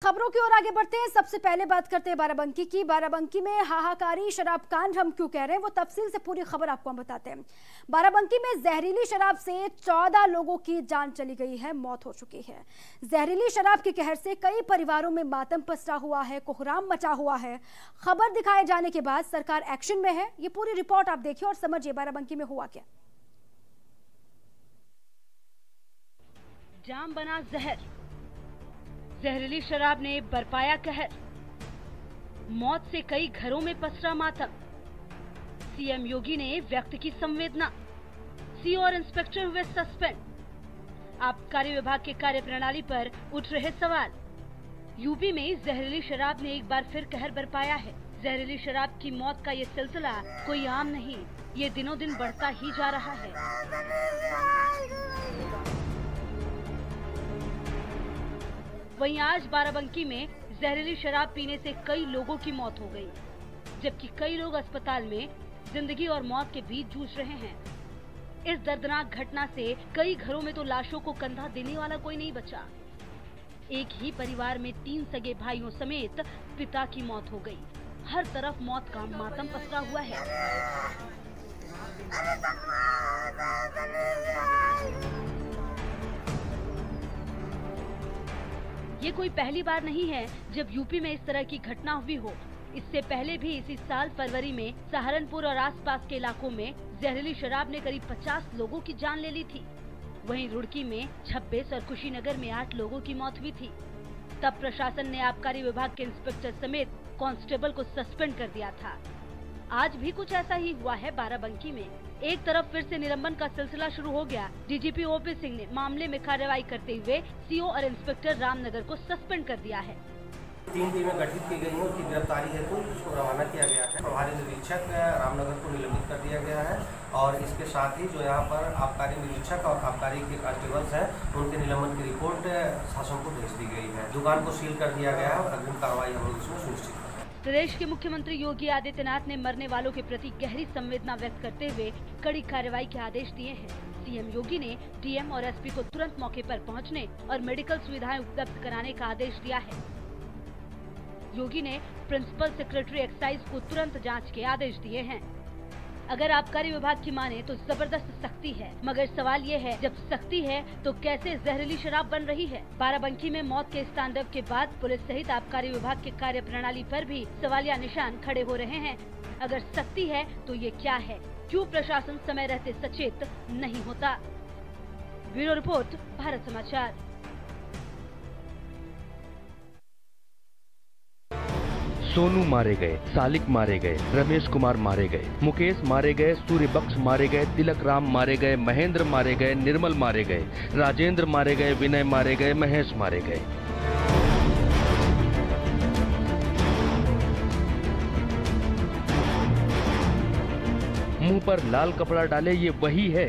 खबरों की ओर आगे बढ़ते हैं। सबसे पहले बात करते हैं बाराबंकी की। बाराबंकी में हाहाकारी शराब कांड हम क्यों कह रहे हैं, वो तफसील से पूरी खबर आपको हम बताते हैं। बाराबंकी में जहरीली शराब से 14 लोगों की जान चली गई है, मौत हो चुकी है। जहरीली शराब के कहर से कई परिवारों में मातम पसरा हुआ है, कोहराम मचा हुआ है। खबर दिखाए जाने के बाद सरकार एक्शन में है। ये पूरी रिपोर्ट आप देखिए और समझिए बाराबंकी में हुआ क्या। जाम बना जहर, जहरीली शराब ने बरपाया कहर, मौत से कई घरों में पसरा मातम। सीएम योगी ने व्यक्त की संवेदना, सीओ और इंस्पेक्टर हुए सस्पेंड। आबकारी विभाग के कार्यप्रणाली पर उठ रहे सवाल। यूपी में जहरीली शराब ने एक बार फिर कहर बरपाया है। जहरीली शराब की मौत का ये सिलसिला कोई आम नहीं, ये दिनों दिन बढ़ता ही जा रहा है। वहीं आज बाराबंकी में जहरीली शराब पीने से कई लोगों की मौत हो गई, जबकि कई लोग अस्पताल में जिंदगी और मौत के बीच जूझ रहे हैं। इस दर्दनाक घटना से कई घरों में तो लाशों को कंधा देने वाला कोई नहीं बचा। एक ही परिवार में 3 सगे भाइयों समेत पिता की मौत हो गई। हर तरफ मौत का मातम पसरा हुआ है। ये कोई पहली बार नहीं है जब यूपी में इस तरह की घटना हुई हो। इससे पहले भी इसी साल फरवरी में सहारनपुर और आसपास के इलाकों में जहरीली शराब ने करीब 50 लोगों की जान ले ली थी। वहीं रुड़की में 26 और कुशीनगर में 8 लोगों की मौत हुई थी। तब प्रशासन ने आबकारी विभाग के इंस्पेक्टर समेत कांस्टेबल को सस्पेंड कर दिया था। आज भी कुछ ऐसा ही हुआ है बाराबंकी में। एक तरफ फिर से निलंबन का सिलसिला शुरू हो गया। डीजीपी ओपी सिंह ने मामले में कार्रवाई करते हुए सीओ और इंस्पेक्टर रामनगर को सस्पेंड कर दिया है। 3 टीमें गठित की गई हैं, उसकी गिरफ्तारी हेतु उसको रवाना किया गया है। प्रभारी निरीक्षक रामनगर को निलंबित कर दिया गया है और इसके साथ ही जो यहाँ पर आबकारी निरीक्षक और आबकारी के कांस्टेबल्स हैं, उनके निलंबन की रिपोर्ट शासन को भेज दी गई है। दुकान को सील कर दिया गया है और अग्रिम कार्रवाई हम लोग इसमें सुनिश्चित करेंगे। प्रदेश के मुख्यमंत्री योगी आदित्यनाथ ने मरने वालों के प्रति गहरी संवेदना व्यक्त करते हुए कड़ी कार्रवाई के आदेश दिए हैं। सीएम योगी ने डीएम और एसपी को तुरंत मौके पर पहुंचने और मेडिकल सुविधाएं उपलब्ध कराने का आदेश दिया है। योगी ने प्रिंसिपल सेक्रेटरी एक्साइज को तुरंत जांच के आदेश दिए हैं। अगर आबकारी विभाग की माने तो जबरदस्त सख्ती है, मगर सवाल ये है जब सख्ती है तो कैसे जहरीली शराब बन रही है। बाराबंकी में मौत के इस तांडव के बाद पुलिस सहित आबकारी विभाग के कार्यप्रणाली पर भी सवालिया निशान खड़े हो रहे हैं। अगर सख्ती है तो ये क्या है, क्यों प्रशासन समय रहते सचेत नहीं होता। ब्यूरो रिपोर्ट, भारत समाचार। सोनू मारे गए, सालिक मारे गए, रमेश कुमार मारे गए, मुकेश मारे गए, सूर्यबक्ष मारे गए, तिलक राम मारे गए, महेंद्र मारे गए, निर्मल मारे गए, राजेंद्र मारे गए, विनय मारे गए, महेश मारे गए। मुंह पर लाल कपड़ा डाले ये वही है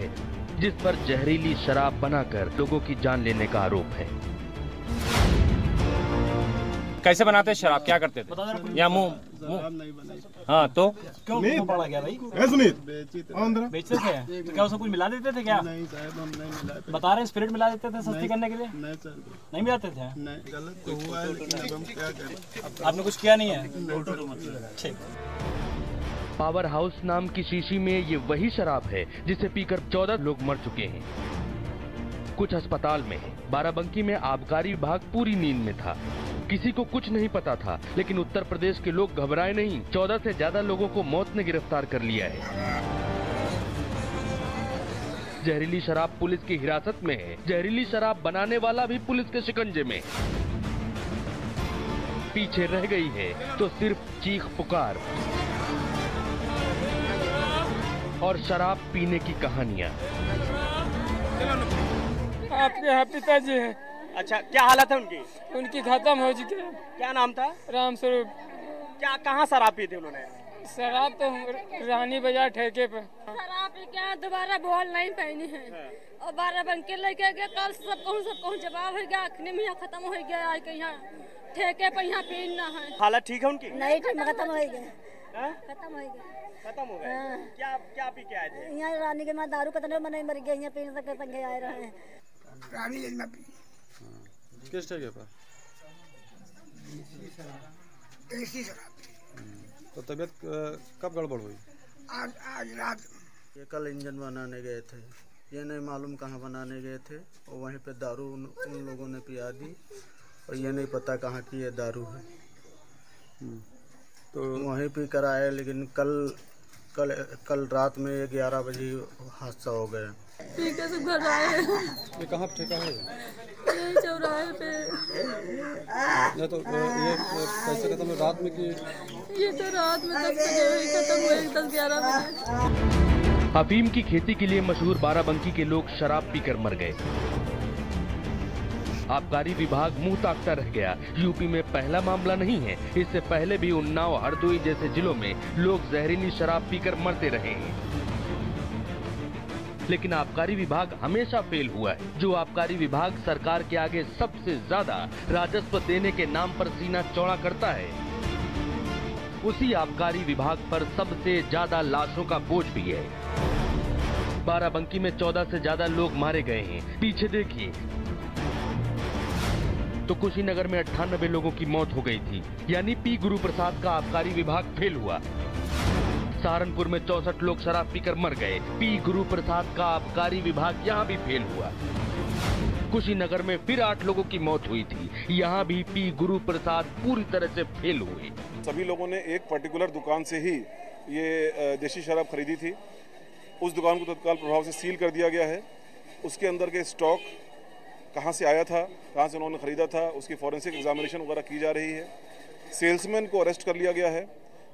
जिस पर जहरीली शराब बनाकर लोगों की जान लेने का आरोप है। कैसे बनाते शराब, क्या करते थे? या मुंह हाँ तो क्यों पड़ा गया भाई? सुनीत बेचते थे तो क्या उसमें कुछ मिला देते थे क्या? नहीं साहब, हम नहीं मिलाते। बता रहे हैं स्पिरिट मिला देते थे सस्ती करने के लिए? नहीं सर, नहीं मिलाते थे। नहीं, गलत तो हुआ है लेकिन अब हम क्या करें। आपने कुछ किया नहीं है? ठीक। पावर हाउस नाम की शीशी में ये वही शराब है जिसे पीकर 14 लोग मर चुके हैं। कुछ अस्पताल में है। बाराबंकी में आबकारी विभाग पूरी नींद में था, किसी को कुछ नहीं पता था, लेकिन उत्तर प्रदेश के लोग घबराए नहीं। 14 से ज्यादा लोगों को मौत ने गिरफ्तार कर लिया है। जहरीली शराब पुलिस की हिरासत में है। जहरीली शराब बनाने वाला भी पुलिस के शिकंजे में। पीछे रह गई है तो सिर्फ चीख पुकार और शराब पीने की कहानियां। आपके यहाँ पिताजी हैं। अच्छा, क्या हालत है उनकी? उनकी खत्म हो चुकी है। क्या नाम था? राम स्वरूप। क्या कहाँ शराब पी थी उन्होंने? शराब तो रानी बाजार ठेके पे। शराब पी के दोबारा बोल नहीं पहनी है और बाराबंकी लेके गए। कल सब कहूँ जवाब हो गया, अखनी में खत्म हो गया। आज के यहाँ ठेके पे यहाँ पीना है। हालत ठीक है उनकी? नहीं ठीक, खत्म हो गया। खत्म हो गया। खत्म हो गए। क्या क्या पी के आए थे? यहाँ रानी के माँ दारू कतने मने मर गए, यहाँ पीने तक संगे आए रहे हैं। रानी में पी किस जगह पर? देसी शराब। तो तबीयत कब गड़बड़ हुई? आज रात। ये कल इंजन बनाने गए थे, ये नहीं मालूम कहाँ बनाने गए थे, और वहीं पे दारू उन लोगों ने पिया दी, और ये नहीं पता कहाँ की ये दारू है। तो वहीं पे कराए, लेकिन कल रात में 11 बजे हादसा हो गया। पी के सब घर आए। ये कहाँ ठेका है? यही चौराहे पे। नहीं तो ये कैसे खत्म? रात में कि ये तो रात में 10 बजे खत्म हुए, 10-11 बजे। अफीम की खेती के लिए मशहूर बाराबंकी के लोग शराब पीकर मर गए। आबकारी विभाग मुंह ताकता रह गया। यूपी में पहला मामला नहीं है, इससे पहले भी उन्नाव, हरदोई जैसे जिलों में लोग जहरीली शराब पीकर मरते रहे हैं, लेकिन आबकारी विभाग हमेशा फेल हुआ है। जो आबकारी विभाग सरकार के आगे सबसे ज्यादा राजस्व देने के नाम पर सीना चौड़ा करता है, उसी आबकारी विभाग पर सबसे ज्यादा लाशों का बोझ भी है। बाराबंकी में 14 से ज्यादा लोग मारे गए हैं। पीछे देखिए तो कुशीनगर में 98 लोगों की मौत हो गई थी, यानी पी गुरु प्रसाद का आबकारी विभाग फेल हुआ। सहारनपुर में 64 लोग शराब पीकर मर गए। पी गुरु प्रसाद का आबकारी विभाग यहाँ भी फेल हुआ। कुशीनगर में फिर 8 लोगों की मौत हुई थी, यहाँ भी पी गुरु प्रसाद पूरी तरह से फेल हुए। सभी लोगों ने एक पर्टिकुलर दुकान से ही ये देशी शराब खरीदी थी। उस दुकान को तत्काल प्रभाव से सील कर दिया गया है। उसके अंदर के स्टॉक कहाँ से आया था, कहाँ से उन्होंने खरीदा था, उसकी फॉरेंसिक एग्जामिनेशन वगैरह की जा रही है। सेल्समैन को अरेस्ट कर लिया गया है।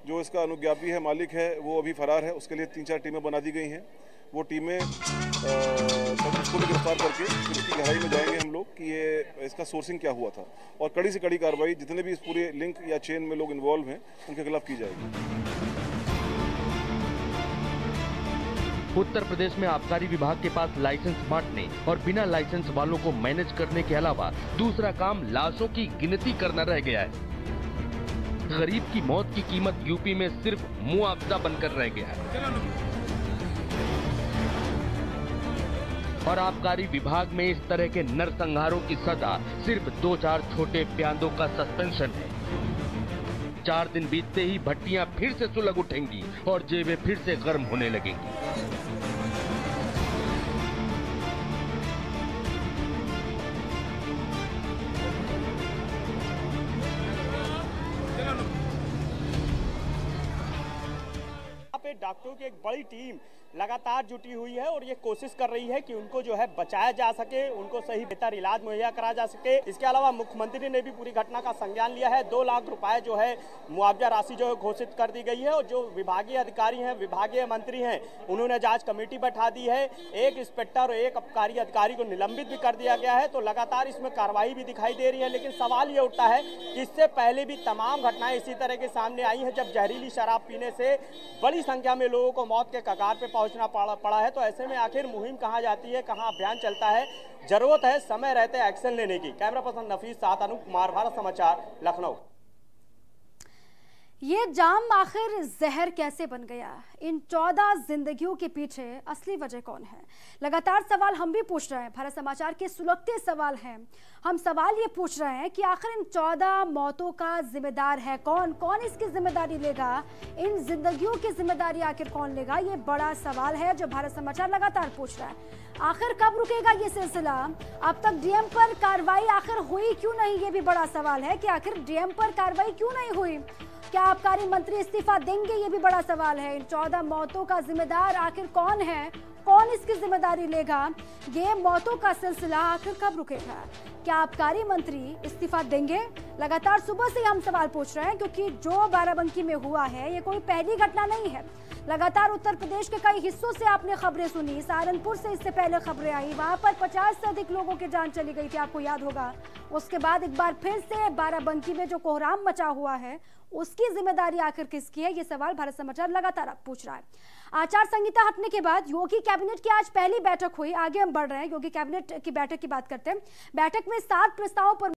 जो इसका अनुज्ञापी है, मालिक है, वो अभी फरार है। उसके लिए 3-4 टीमें बना दी गई हैं। वो टीमें उसको भी गिरफ्तार करके फिर इसकी गहराई में जाएंगे हम लोग कि ये इसका सोर्सिंग क्या हुआ था, और कड़ी से कड़ी कार्रवाई जितने भी इस पूरे लिंक या चेन में लोग इन्वॉल्व हैं उनके खिलाफ की जाएगी। उत्तर प्रदेश में आबकारी विभाग के पास लाइसेंस बांटने और बिना लाइसेंस वालों को मैनेज करने के अलावा दूसरा काम लाशों की गिनती करना रह गया है। गरीब की मौत की कीमत यूपी में सिर्फ मुआवजा बनकर रह गया है, और आबकारी विभाग में इस तरह के नरसंहारों की सजा सिर्फ 2-4 छोटे प्यांदों का सस्पेंशन है। 4 दिन बीतते ही भट्टियां फिर से सुलग उठेंगी और जेबें फिर से गर्म होने लगेंगी। डॉक्टरों की एक बड़ी टीम लगातार जुटी हुई है और ये कोशिश कर रही है कि उनको जो है बचाया जा सके, उनको सही बेहतर इलाज मुहैया कराया जा सके। इसके अलावा मुख्यमंत्री ने भी पूरी घटना का संज्ञान लिया है। 2 लाख रुपए जो है मुआवजा राशि जो है घोषित कर दी गई है, और जो विभागीय अधिकारी हैं, विभागीय मंत्री हैं, उन्होंने जांच कमेटी बैठा दी है। 1 इंस्पेक्टर और 1 आबकारी अधिकारी को निलंबित भी कर दिया गया है। तो लगातार इसमें कार्रवाई भी दिखाई दे रही है। लेकिन सवाल ये उठता है कि इससे पहले भी तमाम घटनाएं इसी तरह के सामने आई हैं, जब जहरीली शराब पीने से बड़ी संख्या में लोगों को मौत के कगार पे पहुंचना पड़ा है। तो ऐसे में आखिर मुहिम कहां जाती है, कहां अभियान चलता है? जरूरत है समय रहते एक्शन लेने की। कैमरा पर्सन नफीस साथ अनूप कुमार, भारत समाचार, लखनऊ। ये जाम आखिर जहर कैसे बन गया? इन 14 जिंदगियों के पीछे असली वजह कौन है? लगातार सवाल हम भी पूछ रहे हैं। भारत समाचार के सुलगते सवाल हैं। हम सवाल ये पूछ रहे हैं कि आखिर इन 14 मौतों का जिम्मेदार है कौन? कौन इसकी जिम्मेदारी लेगा? इन जिंदगियों की जिम्मेदारी आखिर कौन लेगा? ये बड़ा सवाल है जो भारत समाचार लगातार पूछ रहा है। आखिर कब रुकेगा ये सिलसिला? अब तक डीएम पर कार्रवाई आखिर हुई क्यों नहीं? ये भी बड़ा सवाल है कि आखिर डीएम पर कार्रवाई क्यों नहीं हुई। क्या आबकारी मंत्री इस्तीफा देंगे? ये भी बड़ा सवाल है। इन 14 मौतों का जिम्मेदार आखिर कौन है? कौन इसकी जिम्मेदारी लेगा? ये मौतों का सिलसिला आखिर कब रुकेगा? क्या आबकारी मंत्री इस्तीफा देंगे? लगातार सुबह से हम सवाल पूछ रहे हैं, क्योंकि जो बाराबंकी में हुआ है ये कोई पहली घटना नहीं है। लगातार उत्तर प्रदेश के कई हिस्सों से आपने खबरें सुनी। सहारनपुर से इससे पहले खबरें आई, वहां पर 50 से अधिक लोगों की जान चली गई थी, आपको याद होगा। उसके बाद एक बार फिर से बाराबंकी में जो कोहराम मचा हुआ है उसकी जिम्मेदारी आखिर किसकी है? ये सवाल भारत समाचार लगातार पूछ रहा है। आचार संहिता हटने के बाद योगी कैबिनेट की आज पहली बैठक हुई। आगे हम बढ़ रहे हैं, योगी कैबिनेट की बैठक की बात करते हैं। बैठक में 7 प्रस्तावों पर